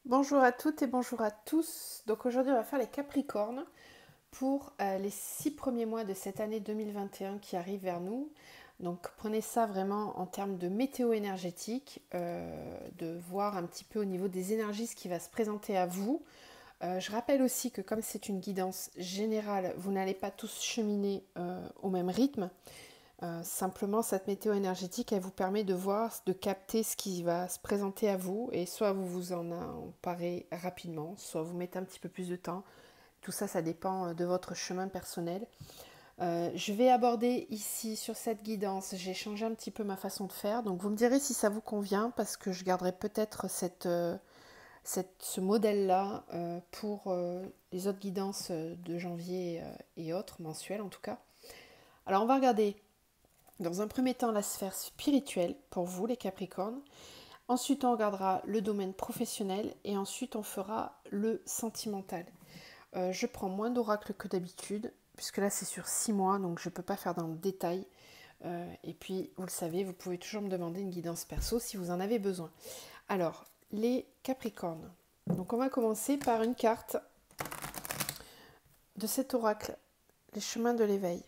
Bonjour à toutes et bonjour à tous. Donc aujourd'hui on va faire les Capricornes pour les 6 premiers mois de cette année 2021 qui arrive vers nous. Donc prenez ça vraiment en termes de météo énergétique, de voir un petit peu au niveau des énergies ce qui va se présenter à vous. Je rappelle aussi que comme c'est une guidance générale, vous n'allez pas tous cheminer au même rythme. Simplement, cette météo énergétique, elle vous permet de voir, de capter ce qui va se présenter à vous et soit vous vous en emparez rapidement, soit vous mettez un petit peu plus de temps. Tout ça, ça dépend de votre chemin personnel. Je vais aborder ici sur cette guidance, j'ai changé un petit peu ma façon de faire, donc vous me direz si ça vous convient parce que je garderai peut-être ce modèle-là pour les autres guidances de janvier et autres, mensuelles en tout cas. Alors on va regarder dans un premier temps, la sphère spirituelle pour vous, les Capricornes. Ensuite, on regardera le domaine professionnel et ensuite, on fera le sentimental. Je prends moins d'oracles que d'habitude, puisque là, c'est sur 6 mois, donc je ne peux pas faire dans le détail. Et puis, vous le savez, vous pouvez toujours me demander une guidance perso si vous en avez besoin. Alors, les Capricornes. Donc, on va commencer par une carte de cet oracle, les chemins de l'éveil,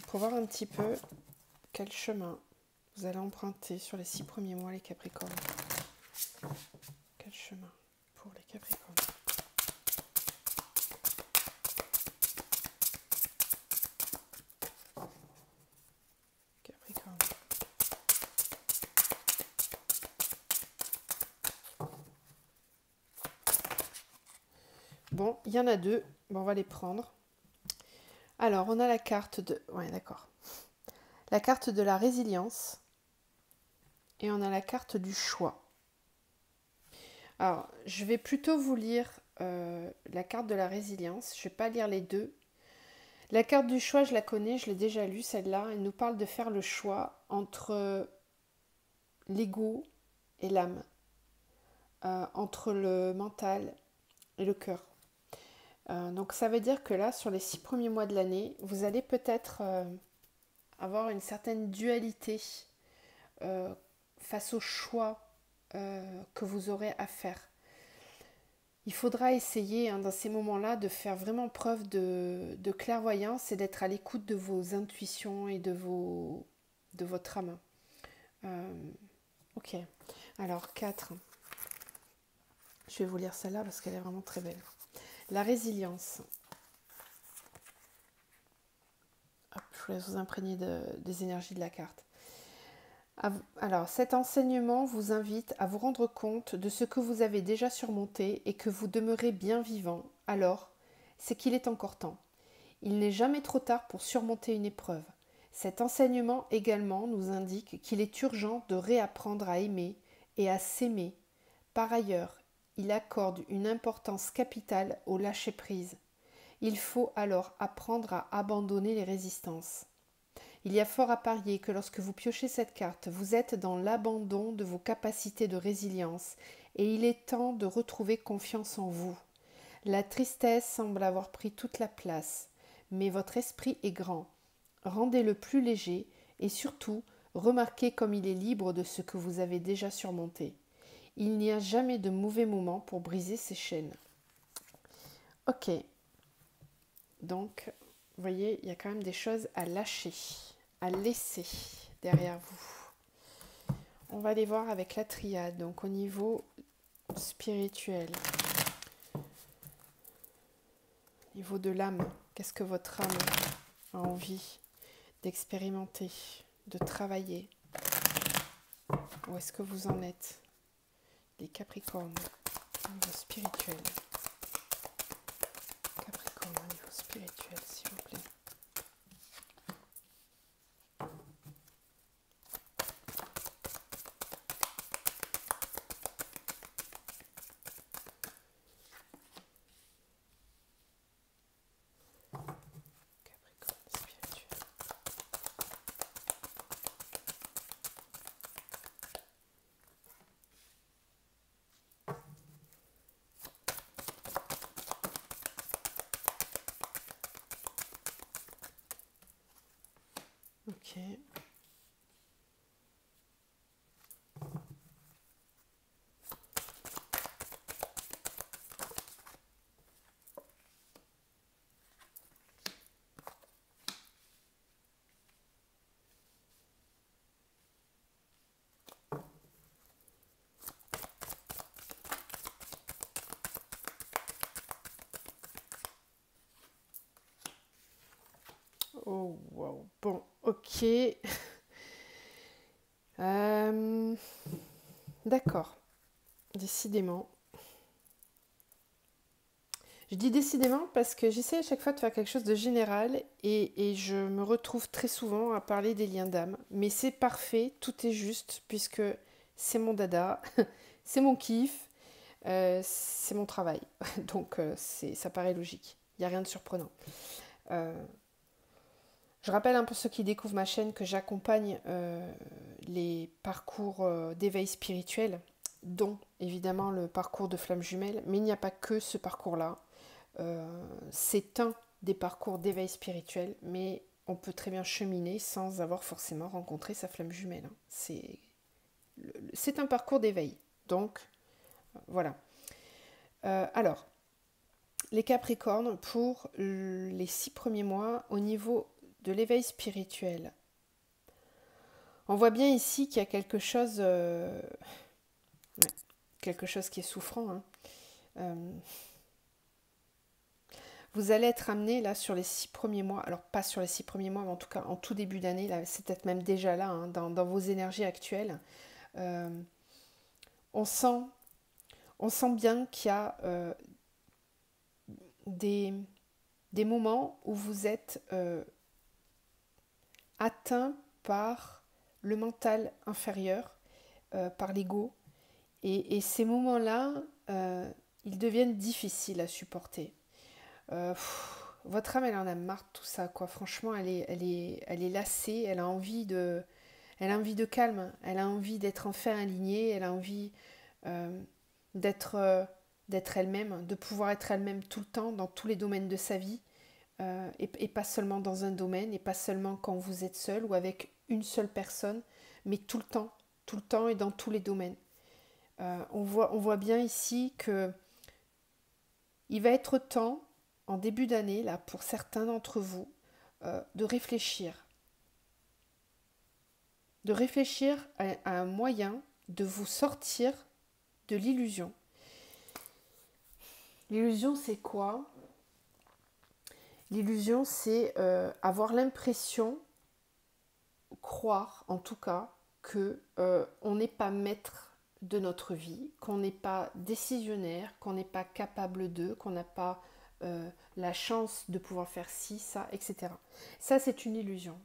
pour voir un petit peu quel chemin vous allez emprunter sur les 6 premiers mois, les Capricornes. Quel chemin pour les Capricornes? Capricorne. Bon, il y en a deux. Bon, on va les prendre. Alors, on a la carte de... Ouais, d'accord. La carte de la résilience. Et on a la carte du choix. Alors, je vais plutôt vous lire la carte de la résilience. Je ne vais pas lire les deux. La carte du choix, je la connais, je l'ai déjà lue, celle-là. Elle nous parle de faire le choix entre l'ego et l'âme, entre le mental et le cœur. Donc ça veut dire que là, sur les 6 premiers mois de l'année, vous allez peut-être avoir une certaine dualité euh, face au choix que vous aurez à faire. Il faudra essayer dans ces moments-là de faire vraiment preuve de clairvoyance et d'être à l'écoute de vos intuitions et de votre âme. Euh, ok, alors 4. Je vais vous lire celle-là parce qu'elle est vraiment très belle. La résilience. Hop, je vous laisse vous imprégner des énergies de la carte. Alors, cet enseignement vous invite à vous rendre compte de ce que vous avez déjà surmonté et que vous demeurez bien vivant. Alors, c'est qu'il est encore temps. Il n'est jamais trop tard pour surmonter une épreuve. Cet enseignement également nous indique qu'il est urgent de réapprendre à aimer et à s'aimer. Par ailleurs, il accorde une importance capitale au lâcher-prise. Il faut alors apprendre à abandonner les résistances. Il y a fort à parier que lorsque vous piochez cette carte, vous êtes dans l'abandon de vos capacités de résilience et il est temps de retrouver confiance en vous. La tristesse semble avoir pris toute la place, mais votre esprit est grand. Rendez-le plus léger et surtout, remarquez comme il est libre de ce que vous avez déjà surmonté. Il n'y a jamais de mauvais moment pour briser ces chaînes. Ok, donc, vous voyez, il y a quand même des choses à lâcher, à laisser derrière vous. On va les voir avec la triade, donc au niveau spirituel, au niveau de l'âme. Qu'est-ce que votre âme a envie d'expérimenter, de travailler? Où est-ce que vous en êtes, les Capricornes, au niveau spirituel? Capricorne, au niveau spirituel, s'il vous plaît. Capricorne spirituel. Ok. Oh, wow. Bon, ok. D'accord. Décidément. Je dis décidément parce que j'essaie à chaque fois de faire quelque chose de général et je me retrouve très souvent à parler des liens d'âme. Mais c'est parfait, tout est juste puisque c'est mon dada, c'est mon kiff, c'est mon travail. Donc ça paraît logique. Il n'y a rien de surprenant. Euh, je rappelle un peu ceux qui découvrent ma chaîne que j'accompagne les parcours d'éveil spirituel, dont évidemment le parcours de flamme jumelle. Mais il n'y a pas que ce parcours-là. C'est un des parcours d'éveil spirituel, mais on peut très bien cheminer sans avoir forcément rencontré sa flamme jumelle. C'est un parcours d'éveil. Donc, voilà. Alors, les Capricornes, pour les 6 premiers mois, au niveau de l'éveil spirituel, on voit bien ici qu'il y a quelque chose qui est souffrant. Hein. Vous allez être amené là sur les 6 premiers mois, alors pas sur les 6 premiers mois, mais en tout cas en tout début d'année, là, c'est peut-être même déjà là, hein, dans vos énergies actuelles. Euh, on, sent, on sent bien qu'il y a des, des moments où vous êtes atteint par le mental inférieur, par l'ego. Et ces moments-là, ils deviennent difficiles à supporter. Votre âme, elle en a marre de tout ça, quoi. Franchement, elle est lassée, elle a envie de calme, elle a envie d'être enfin alignée, elle a envie euh, d'être, d'être elle-même, de pouvoir être elle-même tout le temps, dans tous les domaines de sa vie, et pas seulement dans un domaine, et pas seulement quand vous êtes seul ou avec une seule personne, mais tout le temps et dans tous les domaines. On voit bien ici que il va être temps, en début d'année, là, pour certains d'entre vous, de réfléchir. De réfléchir à un moyen de vous sortir de l'illusion. L'illusion, c'est quoi? L'illusion, c'est avoir l'impression, croire en tout cas, que on n'est pas maître de notre vie, qu'on n'est pas décisionnaire, qu'on n'est pas capable de, qu'on n'a pas la chance de pouvoir faire ci, ça, etc. Ça, c'est une illusion.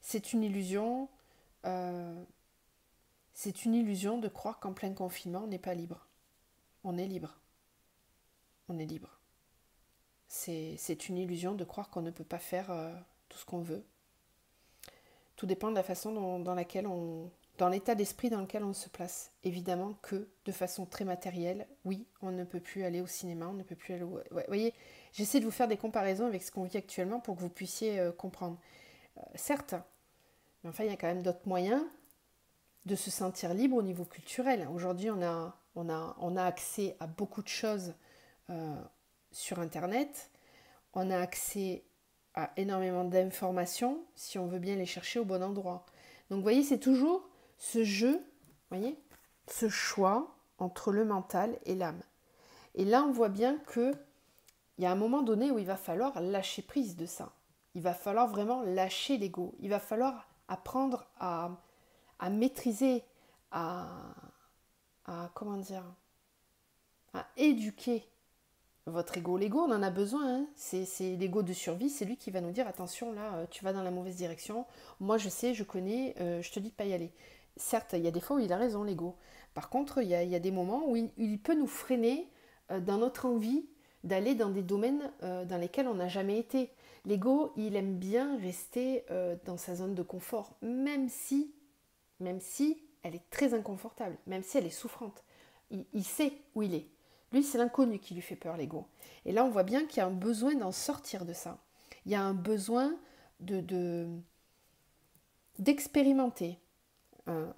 C'est une illusion, euh, c'est une illusion de croire qu'en plein confinement, on n'est pas libre. On est libre. On est libre. C'est une illusion de croire qu'on ne peut pas faire tout ce qu'on veut. Tout dépend de la façon dans l'état d'esprit dans lequel on se place. Évidemment que de façon très matérielle, oui, on ne peut plus aller au cinéma, on ne peut plus aller au... Ouais, voyez, j'essaie de vous faire des comparaisons avec ce qu'on vit actuellement pour que vous puissiez comprendre. Certes, mais enfin, il y a quand même d'autres moyens de se sentir libre au niveau culturel. Aujourd'hui, on a accès à beaucoup de choses euh, sur Internet. On a accès à énormément d'informations si on veut bien les chercher au bon endroit. Donc, vous voyez, c'est toujours ce jeu, voyez, ce choix entre le mental et l'âme. Et là, on voit bien que il y a un moment donné où il va falloir lâcher prise de ça. Il va falloir vraiment lâcher l'ego. Il va falloir apprendre à maîtriser, à, comment dire, à éduquer votre ego. L'ego, on en a besoin. Hein. C'est l'ego de survie. C'est lui qui va nous dire attention, là, tu vas dans la mauvaise direction. Moi, je sais, je connais, je te dis de pas y aller. Certes, il y a des fois où il a raison, l'ego. Par contre, il y a des moments où il peut nous freiner dans notre envie d'aller dans des domaines dans lesquels on n'a jamais été. L'ego, il aime bien rester dans sa zone de confort, même si elle est très inconfortable, même si elle est souffrante. Il sait où il est. Lui, c'est l'inconnu qui lui fait peur, l'ego. Et là, on voit bien qu'il y a un besoin d'en sortir de ça. Il y a un besoin d'expérimenter.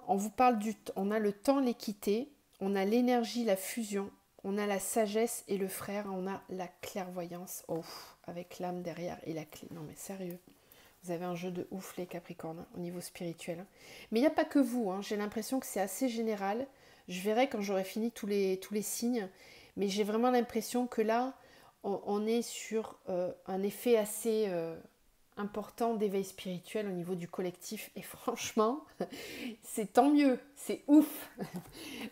On vous parle on a le temps, l'équité, on a l'énergie, la fusion, on a la sagesse et le frère, on a la clairvoyance. Oh, avec l'âme derrière et la clé. Non mais sérieux. Vous avez un jeu de ouf, les Capricornes, au niveau spirituel. Mais il n'y a pas que vous, hein. J'ai l'impression que c'est assez général. Je verrai quand j'aurai fini tous les signes. Mais j'ai vraiment l'impression que là, on est sur un effet important d'éveil spirituel au niveau du collectif. Et franchement, c'est tant mieux, c'est ouf.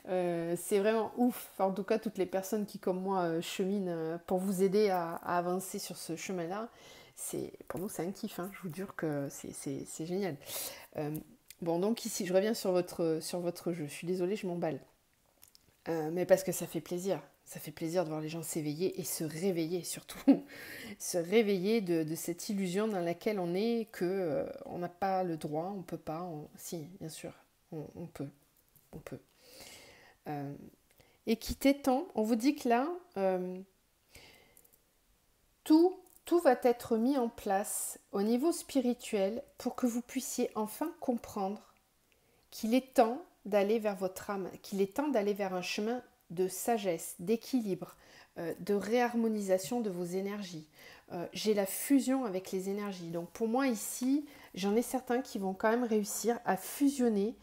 C'est vraiment ouf. Enfin, en tout cas, toutes les personnes qui, comme moi, cheminent pour vous aider à avancer sur ce chemin-là, pour nous, c'est un kiff. Hein. Je vous jure que c'est génial. Euh, bon, donc ici, je reviens sur votre jeu. Je suis désolée, je m'emballe. Mais parce que ça fait plaisir. Ça fait plaisir de voir les gens s'éveiller et se réveiller surtout. Se réveiller de cette illusion dans laquelle on est, que on n'a pas le droit, on peut pas. Si, bien sûr, on peut. On peut. Et quitter tant, on vous dit que là, tout va être mis en place au niveau spirituel pour que vous puissiez enfin comprendre qu'il est temps d'aller vers votre âme, qu'il est temps d'aller vers un chemin de sagesse, d'équilibre, de réharmonisation de vos énergies. J'ai la fusion avec les énergies. Donc pour moi ici, j'en ai certains qui vont quand même réussir à fusionner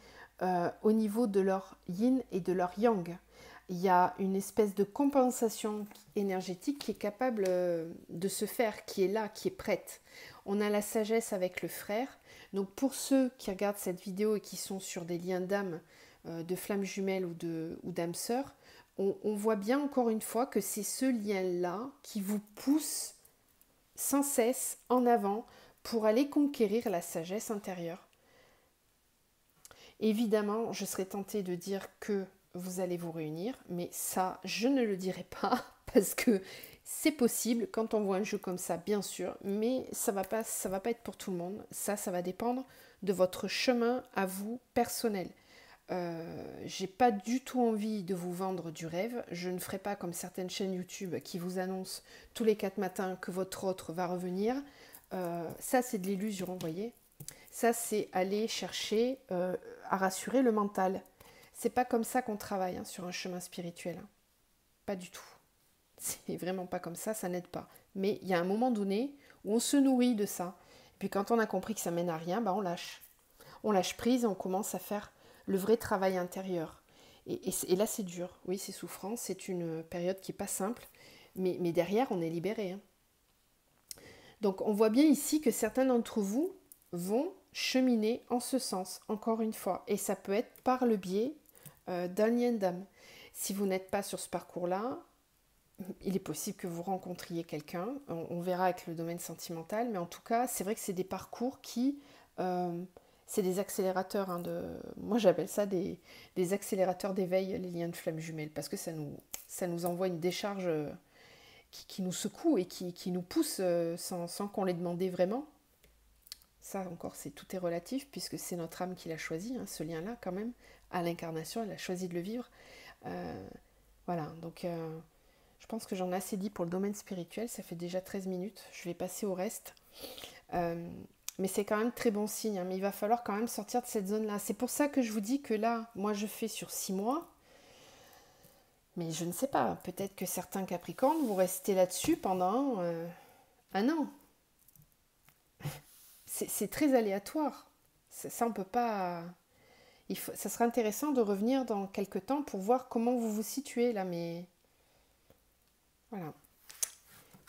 au niveau de leur yin et de leur yang. Il y a une espèce de compensation énergétique qui est capable de se faire, qui est là, qui est prête. On a la sagesse avec le frère. Donc pour ceux qui regardent cette vidéo et qui sont sur des liens d'âme, de flammes jumelles ou d'âmes sœurs, on voit bien encore une fois que c'est ce lien-là qui vous pousse sans cesse en avant pour aller conquérir la sagesse intérieure. Évidemment, je serais tentée de dire que vous allez vous réunir, mais ça, je ne le dirai pas parce que c'est possible quand on voit un jeu comme ça, bien sûr, mais ça va pas être pour tout le monde. Ça va dépendre de votre chemin à vous personnel. J'ai pas du tout envie de vous vendre du rêve. Je ne ferai pas comme certaines chaînes YouTube qui vous annoncent tous les 4 matins que votre autre va revenir. Ça, c'est de l'illusion, vous voyez. Ça, c'est aller chercher à rassurer le mental. C'est pas comme ça qu'on travaille sur un chemin spirituel. Hein. Pas du tout. C'est vraiment pas comme ça n'aide pas. Mais il y a un moment donné où on se nourrit de ça. Et puis quand on a compris que ça mène à rien, on lâche. On lâche prise et on commence à faire le vrai travail intérieur. Et là, c'est dur. Oui, c'est souffrant. C'est une période qui n'est pas simple. Mais derrière, on est libéré. Hein. Donc, on voit bien ici que certains d'entre vous vont cheminer en ce sens, encore une fois. Et ça peut être par le biais d'un lien d'âme. Si vous n'êtes pas sur ce parcours-là, il est possible que vous rencontriez quelqu'un. On verra avec le domaine sentimental. Mais en tout cas, c'est vrai que c'est des parcours qui... c'est des accélérateurs, moi j'appelle ça des accélérateurs d'éveil, les liens de flammes jumelles, parce que ça nous envoie une décharge qui nous secoue et qui nous pousse sans qu'on l'ait demandé vraiment. Ça encore, tout est relatif, puisque c'est notre âme qui l'a choisi, ce lien-là quand même, à l'incarnation, elle a choisi de le vivre. Voilà, donc je pense que j'en ai assez dit pour le domaine spirituel, ça fait déjà 13 minutes, je vais passer au reste. Mais c'est quand même très bon signe, mais il va falloir quand même sortir de cette zone-là. C'est pour ça que je vous dis que là, moi je fais sur 6 mois, mais je ne sais pas, peut-être que certains Capricornes vont rester là-dessus pendant un an. C'est très aléatoire. Ça, on peut pas... ça serait intéressant de revenir dans quelques temps pour voir comment vous vous situez là, mais... Voilà.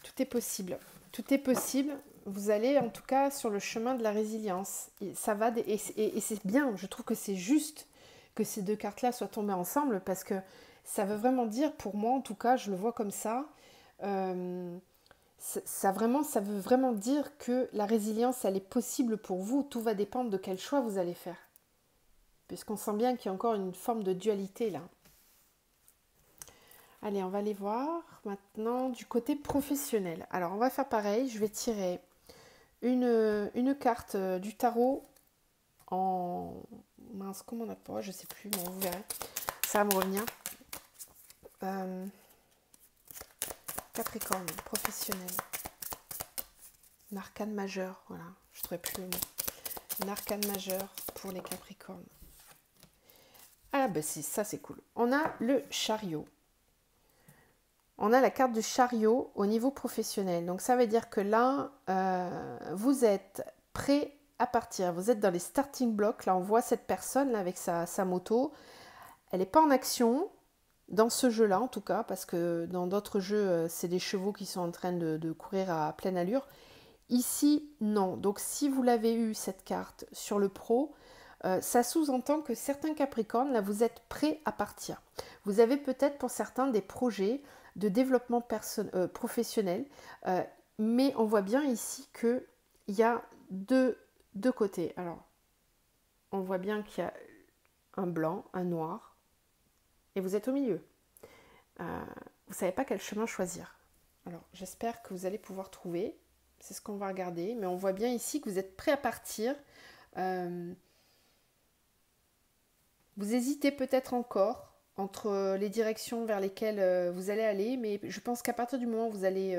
Tout est possible. Tout est possible. Vous allez en tout cas sur le chemin de la résilience. Et c'est bien, je trouve que c'est juste que ces deux cartes-là soient tombées ensemble parce que ça veut vraiment dire, pour moi en tout cas, je le vois comme ça, ça veut vraiment dire que la résilience, elle est possible pour vous. Tout va dépendre de quel choix vous allez faire. Puisqu'on sent bien qu'il y a encore une forme de dualité là. Allez, on va aller voir maintenant du côté professionnel. Alors, on va faire pareil. Je vais tirer une carte du tarot en... Mince, comment on appelle ? Je ne sais plus, mais vous verrez. Ça va me revenir. Capricorne, professionnel. Une arcane majeure, voilà. Je ne trouvais plus le mot. Une arcane majeure pour les Capricornes. Ah, ben ça, c'est cool. On a le chariot. On a la carte du chariot au niveau professionnel. Donc, ça veut dire que là, vous êtes prêt à partir. Vous êtes dans les starting blocks. Là, on voit cette personne là, avec sa moto. Elle n'est pas en action, dans ce jeu-là en tout cas, parce que dans d'autres jeux, c'est des chevaux qui sont en train de courir à pleine allure. Ici, non. Donc si vous l'avez eu, cette carte, sur le pro, ça sous-entend que certains Capricornes, là, vous êtes prêts à partir. Vous avez peut-être pour certains des projets de développement professionnel, mais on voit bien ici qu'il y a deux côtés. Alors, on voit bien qu'il y a un blanc, un noir, et vous êtes au milieu. Vous ne savez pas quel chemin choisir. Alors, j'espère que vous allez pouvoir trouver. C'est ce qu'on va regarder. Mais on voit bien ici que vous êtes prêts à partir. Vous hésitez peut-être encore entre les directions vers lesquelles vous allez aller. Mais je pense qu'à partir du moment où vous allez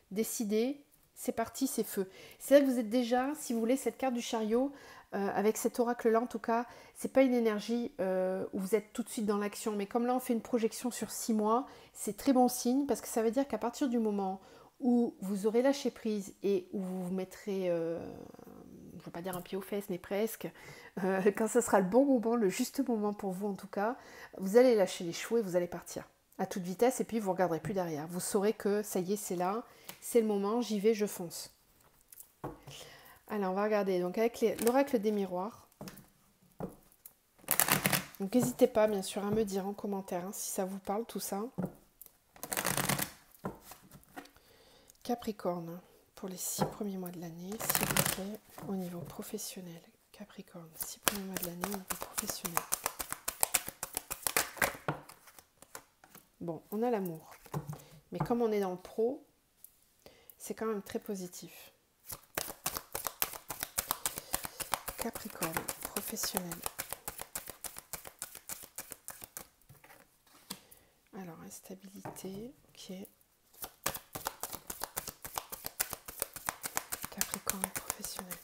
décider, c'est parti, c'est feu. C'est là que vous êtes déjà, si vous voulez, cette carte du chariot, avec cet oracle-là en tout cas, c'est pas une énergie où vous êtes tout de suite dans l'action. Mais comme là, on fait une projection sur 6 mois, c'est très bon signe parce que ça veut dire qu'à partir du moment où vous aurez lâché prise et où vous vous mettrez, je ne veux pas dire un pied aux fesses, mais presque, quand ce sera le bon moment, le juste moment pour vous en tout cas, vous allez lâcher les chevaux et vous allez partir à toute vitesse et puis vous ne regarderez plus derrière. Vous saurez que ça y est, c'est là, c'est le moment, j'y vais, je fonce. Alors, on va regarder. Donc, avec l'oracle des miroirs. Donc, n'hésitez pas, bien sûr, à me dire en commentaire si ça vous parle, tout ça. Capricorne, pour les 6 premiers mois de l'année, s'il vous plaît, au niveau professionnel. Capricorne, 6 premiers mois de l'année, au niveau professionnel. Bon, on a l'amour. Mais comme on est dans le pro, c'est quand même très positif. Capricorne, professionnel. Alors, instabilité, ok. Capricorne, professionnel.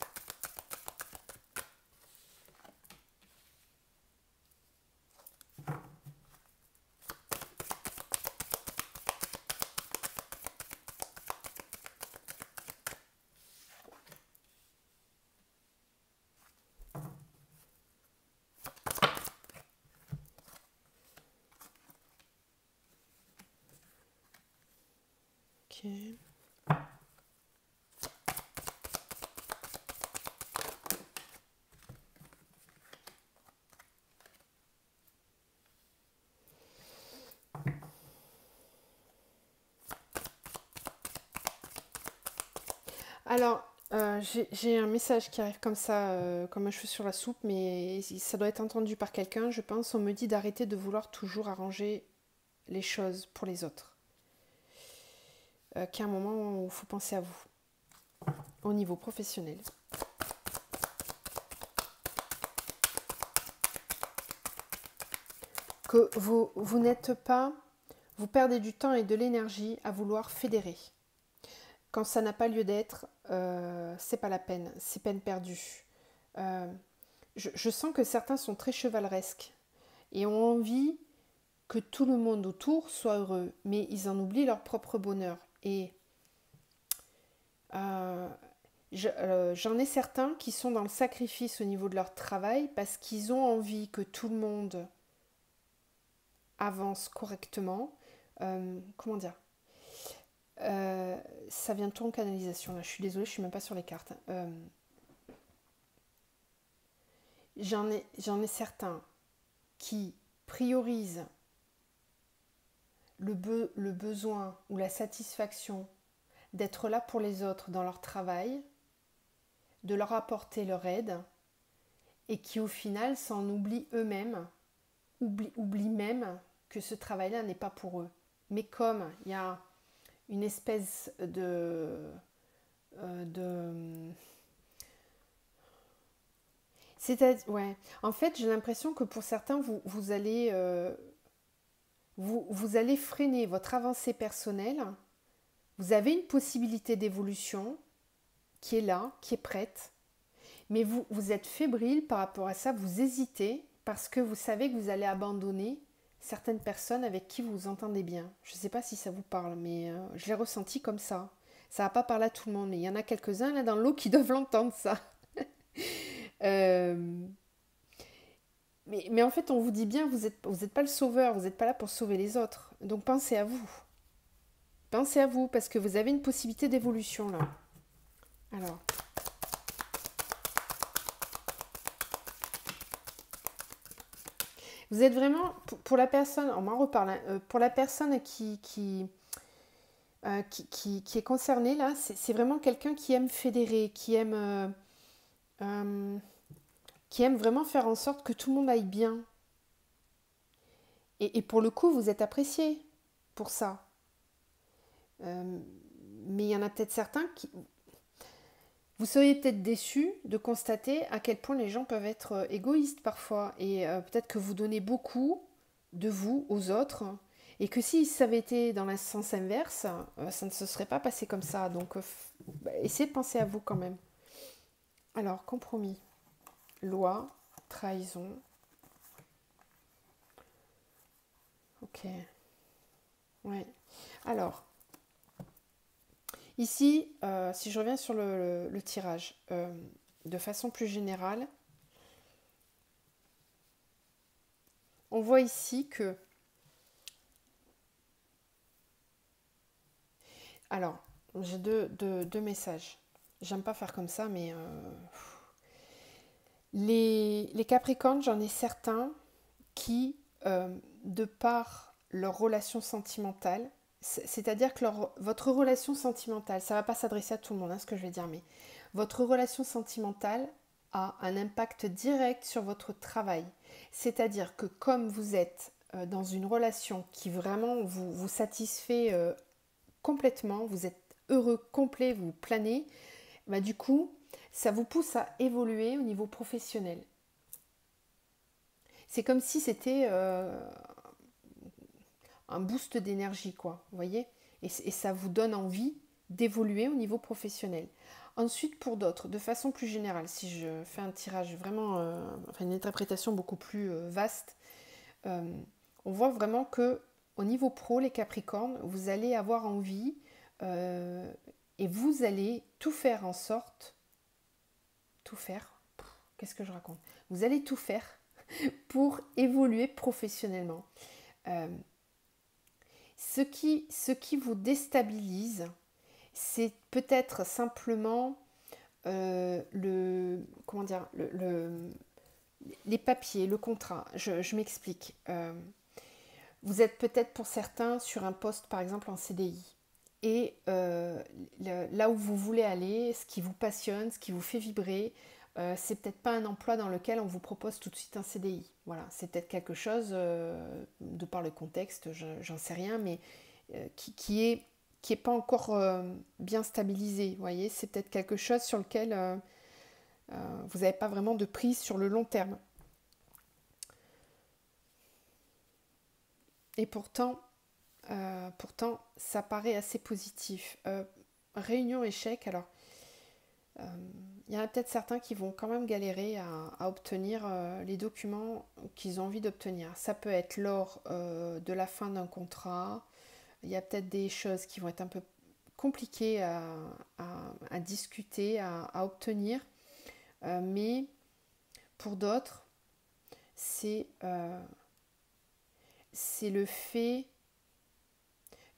Ok. Alors, j'ai un message qui arrive comme ça, comme un cheveu sur la soupe, mais ça doit être entendu par quelqu'un, je pense. On me dit d'arrêter de vouloir toujours arranger les choses pour les autres. Qu'il y a un moment où il faut penser à vous, au niveau professionnel. Que vous n'êtes pas, vous perdez du temps et de l'énergie à vouloir fédérer. Quand ça n'a pas lieu d'être, c'est pas la peine, c'est peine perdue. Je sens que certains sont très chevaleresques et ont envie que tout le monde autour soit heureux, mais ils en oublient leur propre bonheur. Et j'en ai certains qui sont dans le sacrifice au niveau de leur travail parce qu'ils ont envie que tout le monde avance correctement. Comment dire, ça vient tout en canalisation là. Je suis désolée, je suis même pas sur les cartes. J'en ai certains qui priorisent le besoin ou la satisfaction d'être là pour les autres dans leur travail, de leur apporter leur aide, et qui au final s'en oublient eux-mêmes, oublient même que ce travail-là n'est pas pour eux. Mais comme il y a une espèce c'est-à-dire, ouais. En fait, j'ai l'impression que pour certains, vous allez vous allez freiner votre avancée personnelle. Vous avez une possibilité d'évolution qui est là, qui est prête, mais vous êtes fébrile par rapport à ça, vous hésitez parce que vous savez que vous allez abandonner certaines personnes avec qui vous vous entendez bien. Je ne sais pas si ça vous parle, mais je l'ai ressenti comme ça. Ça va pas parler à tout le monde, mais il y en a quelques-uns là dans l'eau qui doivent l'entendre ça. Euh, mais en fait, on vous dit bien, vous êtes pas le sauveur, vous n'êtes pas là pour sauver les autres. Donc pensez à vous. Pensez à vous parce que vous avez une possibilité d'évolution là. Alors, vous êtes vraiment, pour la personne, on m'en reparle, hein, pour la personne qui est concernée là, c'est vraiment quelqu'un qui aime fédérer, euh, qui aime vraiment faire en sorte que tout le monde aille bien. Et pour le coup, vous êtes apprécié pour ça. Euh, mais il y en a peut-être certains qui... Vous seriez peut-être déçus de constater à quel point les gens peuvent être égoïstes parfois. Et peut-être que vous donnez beaucoup de vous aux autres. Et que si ça avait été dans le sens inverse, ça ne se serait pas passé comme ça. Donc, essayez de penser à vous quand même. Alors, compromis, loi, trahison. Ok. Ouais. Alors, ici, si je reviens sur le tirage, de façon plus générale, on voit ici que... Alors, j'ai deux messages. J'aime pas faire comme ça, mais... les Capricornes, j'en ai certains qui, de par leur relation sentimentale, c'est-à-dire que votre relation sentimentale, ça ne va pas s'adresser à tout le monde, hein, ce que je vais dire, mais votre relation sentimentale a un impact direct sur votre travail. C'est-à-dire que comme vous êtes dans une relation qui vraiment vous satisfait complètement, vous êtes heureux, complet, vous planez, bah du coup, ça vous pousse à évoluer au niveau professionnel. C'est comme si c'était un boost d'énergie, quoi, vous voyez, et ça vous donne envie d'évoluer au niveau professionnel. Ensuite, pour d'autres, de façon plus générale, si je fais un tirage vraiment, enfin une interprétation beaucoup plus vaste, euh, on voit vraiment que au niveau pro, les Capricornes, vous allez avoir envie euh, et vous allez tout faire en sorte, tout faire, qu'est-ce que je raconte? Vous allez tout faire pour évoluer professionnellement. Euh, ce qui vous déstabilise, c'est peut-être simplement comment dire, les papiers, le contrat. Je m'explique. Vous êtes peut-être pour certains sur un poste, par exemple en CDI. Et là où vous voulez aller, ce qui vous passionne, ce qui vous fait vibrer, c'est peut-être pas un emploi dans lequel on vous propose tout de suite un CDI. Voilà, c'est peut-être quelque chose, de par le contexte, j'en sais rien, mais qui est pas encore bien stabilisé. Vous voyez, c'est peut-être quelque chose sur lequel vous n'avez pas vraiment de prise sur le long terme. Et pourtant, ça paraît assez positif. Réunion échec, alors il y en a peut-être certains qui vont quand même galérer à obtenir les documents qu'ils ont envie d'obtenir. Ça peut être lors de la fin d'un contrat. Il y a peut-être des choses qui vont être un peu compliquées à discuter, à obtenir. Mais pour d'autres, c'est c'est le fait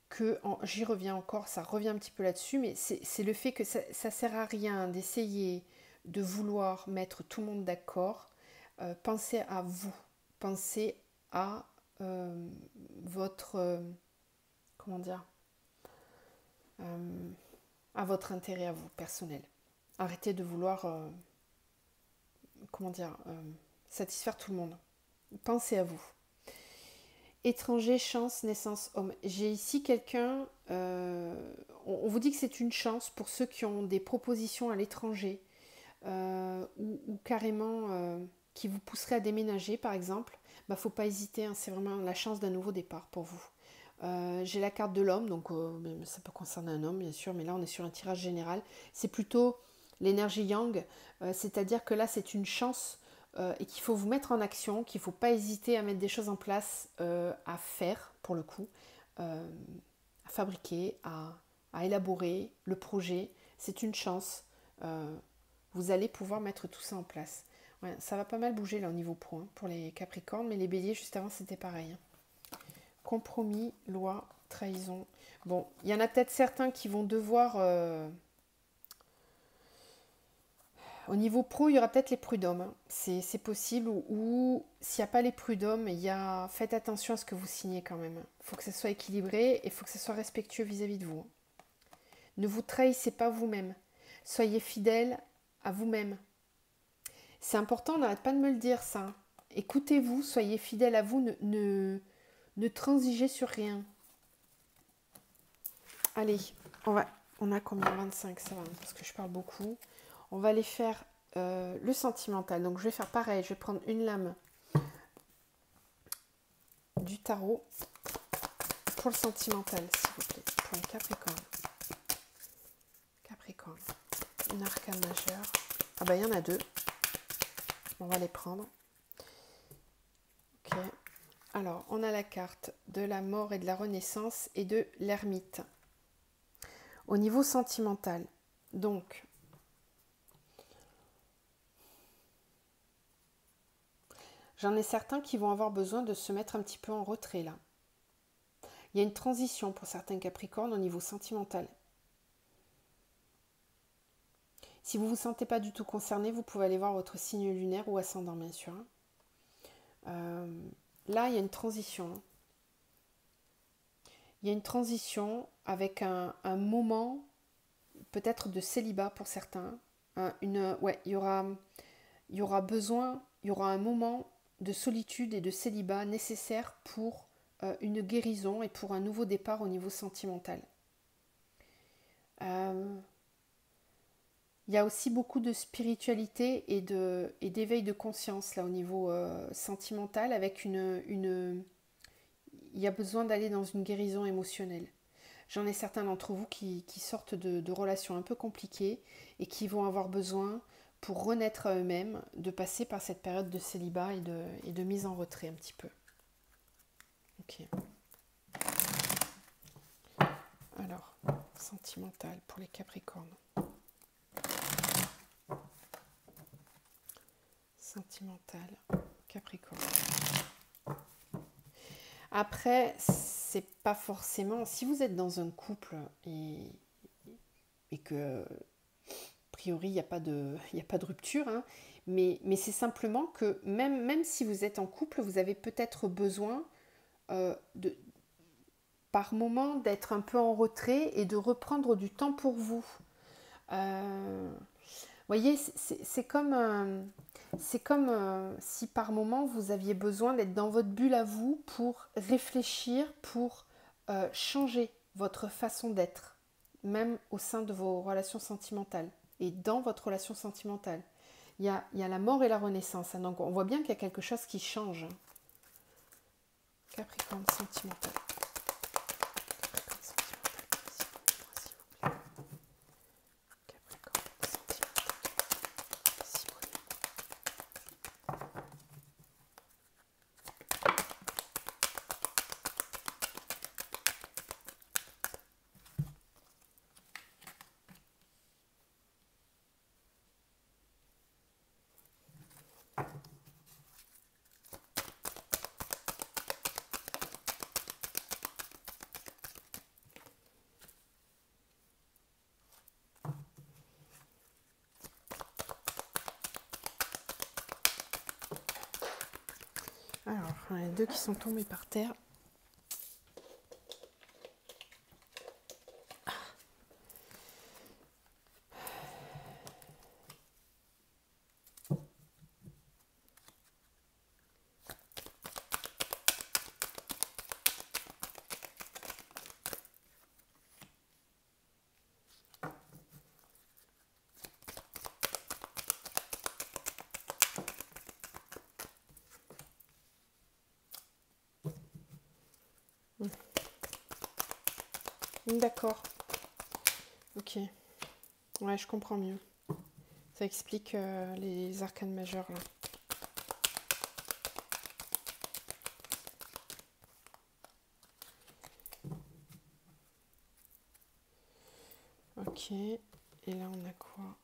que, j'y reviens encore, ça revient un petit peu là-dessus, mais c'est le fait que ça ne sert à rien d'essayer de vouloir mettre tout le monde d'accord. Pensez à vous, pensez à votre, comment dire, euh, à votre intérêt à vous, personnel. Arrêtez de vouloir, comment dire, satisfaire tout le monde. Pensez à vous. Étranger, chance, naissance, homme. J'ai ici quelqu'un, on vous dit que c'est une chance pour ceux qui ont des propositions à l'étranger ou carrément qui vous pousseraient à déménager par exemple. Bah, faut pas hésiter, hein, c'est vraiment la chance d'un nouveau départ pour vous. J'ai la carte de l'homme, donc ça peut concerner un homme bien sûr, mais là on est sur un tirage général. C'est plutôt l'énergie yang, c'est-à-dire que là c'est une chance et qu'il faut vous mettre en action, qu'il ne faut pas hésiter à mettre des choses en place, à faire pour le coup, à fabriquer, à élaborer le projet. C'est une chance. Vous allez pouvoir mettre tout ça en place. Ouais, ça va pas mal bouger là au niveau pro hein, pour les Capricornes, mais les Béliers juste avant c'était pareil. Compromis, loi, trahison. Bon, il y en a peut-être certains qui vont devoir Au niveau pro, il y aura peut-être les prud'hommes, hein. C'est possible. Ou s'il n'y a pas les prud'hommes, faites attention à ce que vous signez quand même. Il faut que ce soit équilibré et il faut que ce soit respectueux vis-à-vis de vous. Ne vous trahissez pas vous-même. Soyez fidèle à vous-même. C'est important, on n'arrête pas de me le dire ça. Écoutez-vous, soyez fidèle à vous, ne transigez sur rien. Allez, on a combien? 25, ça va, parce que je parle beaucoup. On va aller faire le sentimental. Donc je vais faire pareil, je vais prendre une lame du tarot pour le sentimental, s'il vous plaît, pour un Capricorne. Capricorne, une arcane majeure. Ah bah il y en a deux. On va les prendre. Ok. Alors, on a la carte de la mort et de la renaissance et de l'ermite. Au niveau sentimental, donc, j'en ai certains qui vont avoir besoin de se mettre un petit peu en retrait là. Il y a une transition pour certains Capricornes au niveau sentimental. Si vous ne vous sentez pas du tout concerné, vous pouvez aller voir votre signe lunaire ou ascendant, bien sûr. Là, il y a une transition. Il y a une transition avec un moment peut-être de célibat pour certains. Il y aura besoin, il y aura un moment de solitude et de célibat nécessaire pour une guérison et pour un nouveau départ au niveau sentimental. Il y a aussi beaucoup de spiritualité et d'éveil de conscience là au niveau sentimental avec il y a besoin d'aller dans une guérison émotionnelle. J'en ai certains d'entre vous qui sortent de relations un peu compliquées et qui vont avoir besoin, pour renaître à eux-mêmes, de passer par cette période de célibat et de mise en retrait un petit peu. Ok. Alors, sentimental pour les Capricornes. Sentimental, Capricorne. Après, c'est pas forcément... Si vous êtes dans un couple et que, a priori, il n'y a pas de rupture, hein, mais c'est simplement que même si vous êtes en couple, vous avez peut-être besoin par moment d'être un peu en retrait et de reprendre du temps pour vous. Voyez, c'est comme si par moment vous aviez besoin d'être dans votre bulle à vous pour réfléchir, pour changer votre façon d'être, même au sein de vos relations sentimentales et dans votre relation sentimentale. Il y a la mort et la renaissance, hein, donc on voit bien qu'il y a quelque chose qui change. Capricorne sentimental. Alors, il y en a deux qui sont tombés par terre. D'accord. Ok. Ouais, je comprends mieux. Ça explique les arcanes majeures là. Ok. Et là, on a quoi?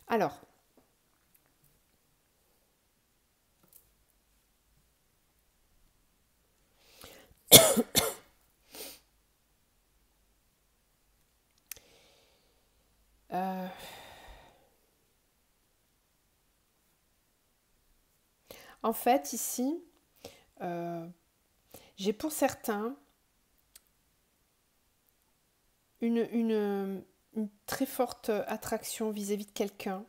Alors. En fait, ici, j'ai pour certains une très forte attraction vis-à-vis de quelqu'un.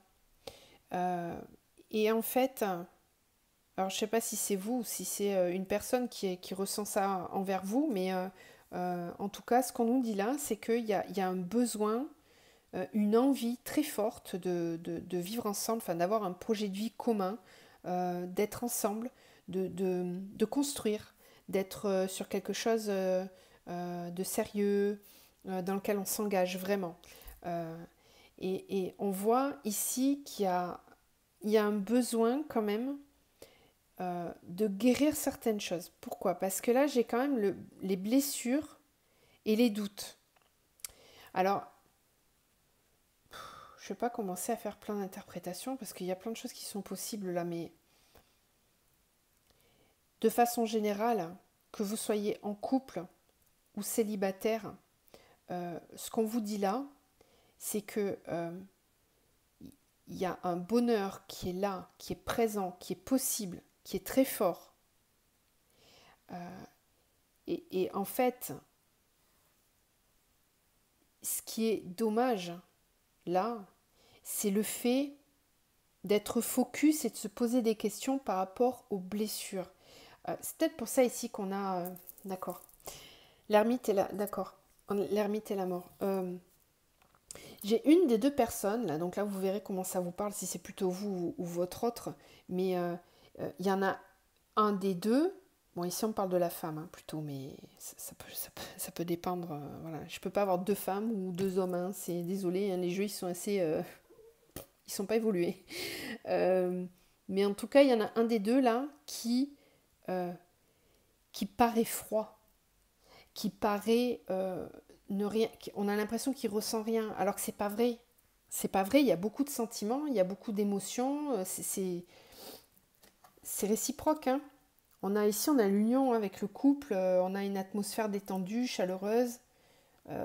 Et en fait, alors je ne sais pas si c'est vous ou si c'est une personne qui ressent ça envers vous, mais en tout cas, ce qu'on nous dit là, c'est qu'il y a un besoin, une envie très forte de vivre ensemble, enfin d'avoir un projet de vie commun, d'être ensemble, de construire, d'être sur quelque chose de sérieux, dans lequel on s'engage vraiment. Euh, et on voit ici il y a un besoin quand même de guérir certaines choses. Pourquoi? Parce que là, j'ai quand même les blessures et les doutes. Alors, je ne vais pas commencer à faire plein d'interprétations parce qu'il y a plein de choses qui sont possibles là, mais de façon générale, que vous soyez en couple ou célibataire, ce qu'on vous dit là, c'est que il y a un bonheur qui est là, qui est présent, qui est possible, qui est très fort. Et en fait, ce qui est dommage là, c'est le fait d'être focus et de se poser des questions par rapport aux blessures. C'est peut-être pour ça ici qu'on a... d'accord. L'ermite et la... D'accord. L'ermite et la mort. J'ai une des deux personnes, là, donc là vous verrez comment ça vous parle, si c'est plutôt vous ou votre autre, mais il y en a un des deux, bon ici on parle de la femme hein, plutôt, mais ça peut dépendre, voilà. Je peux pas avoir deux femmes ou deux hommes, hein, c'est désolé, hein, les jeux ils sont assez... ils sont pas évolués. Mais en tout cas, il y en a un des deux là euh, qui paraît froid, qui paraît ne rien. On a l'impression qu'il ressent rien, alors que c'est pas vrai. C'est pas vrai. Il y a beaucoup de sentiments, il y a beaucoup d'émotions. C'est réciproque. Hein. On a l'union avec le couple. On a une atmosphère détendue, chaleureuse.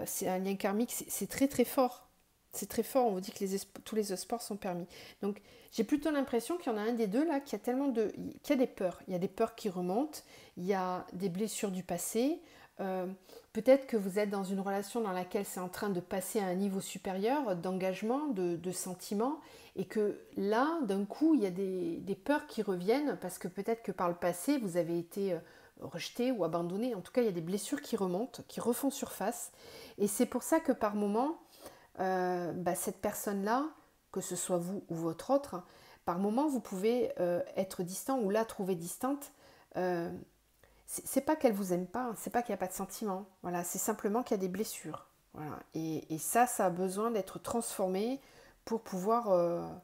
C'est un lien karmique. C'est très très fort. C'est très fort, on vous dit que tous les sports sont permis. Donc j'ai plutôt l'impression qu'il y en a un des deux là qui a tellement de... qu'il y a des peurs. Il y a des peurs qui remontent, il y a des blessures du passé. Peut-être que vous êtes dans une relation dans laquelle c'est en train de passer à un niveau supérieur d'engagement, de sentiments, et que là, d'un coup, il y a des peurs qui reviennent parce que peut-être que par le passé, vous avez été rejeté ou abandonné. En tout cas, il y a des blessures qui remontent, qui refont surface. Et c'est pour ça que par moments, cette personne-là, que ce soit vous ou votre autre, par moment vous pouvez être distant ou la trouver distante. C'est pas qu'elle vous aime pas, c'est pas qu'il n'y a pas de sentiment. Voilà, c'est simplement qu'il y a des blessures. Voilà. Et ça a besoin d'être transformé pour pouvoir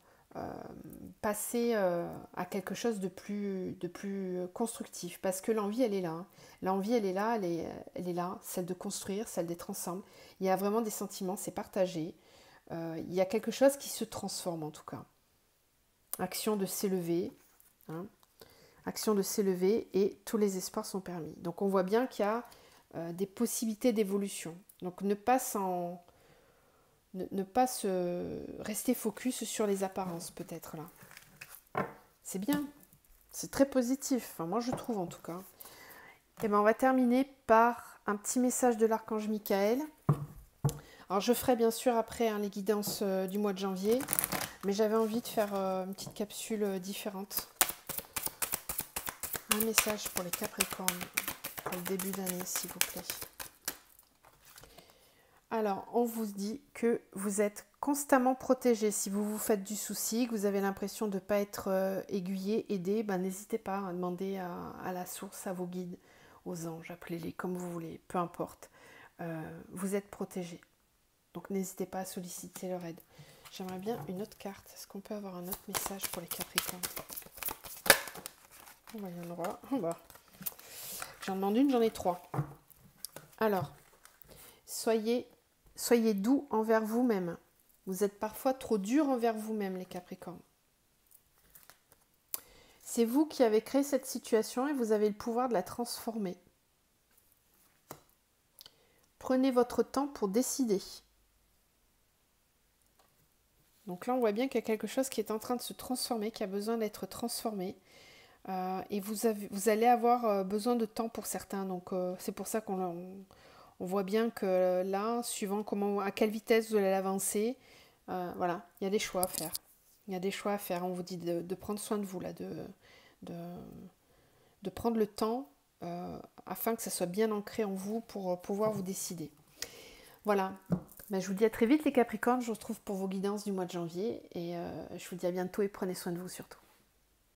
passer à quelque chose de plus constructif. Parce que l'envie, elle est là. Hein. L'envie, elle est là, elle est là, celle de construire, celle d'être ensemble. Il y a vraiment des sentiments, c'est partagé. Il y a quelque chose qui se transforme en tout cas. Action de s'élever. Hein. Action de s'élever et tous les espoirs sont permis. Donc on voit bien qu'il y a des possibilités d'évolution. Donc ne pas se rester focus sur les apparences peut-être là. C'est bien, c'est très positif, enfin, moi je trouve en tout cas. Et ben on va terminer par un petit message de l'archange Michael. Alors je ferai bien sûr après les guidances du mois de janvier, mais j'avais envie de faire une petite capsule différente. Un message pour les Capricornes pour le début d'année s'il vous plaît. Alors, on vous dit que vous êtes constamment protégé. Si vous vous faites du souci, que vous avez l'impression de ne pas être aiguillé, aidé, n'hésitez pas à demander à la source, à vos guides, aux anges, appelez-les comme vous voulez, peu importe. Vous êtes protégé. Donc, n'hésitez pas à solliciter leur aide. J'aimerais bien une autre carte. Est-ce qu'on peut avoir un autre message pour les Capricornes? On va y en avoir. J'en demande une, j'en ai 3. Alors, soyez doux envers vous-même. Vous êtes parfois trop dur envers vous-même, les Capricornes. C'est vous qui avez créé cette situation et vous avez le pouvoir de la transformer. Prenez votre temps pour décider. Donc là, on voit bien qu'il y a quelque chose qui est en train de se transformer, qui a besoin d'être transformé. et vous allez avoir besoin de temps pour certains. Donc c'est pour ça on voit bien que là, suivant à quelle vitesse vous allez avancer, voilà, il y a des choix à faire. Il y a des choix à faire. On vous dit de prendre soin de vous, là, de, de prendre le temps afin que ça soit bien ancré en vous pour pouvoir vous décider. Voilà. Ben, je vous dis à très vite les Capricornes. Je vous retrouve pour vos guidances du mois de janvier. Et je vous dis à bientôt et prenez soin de vous surtout.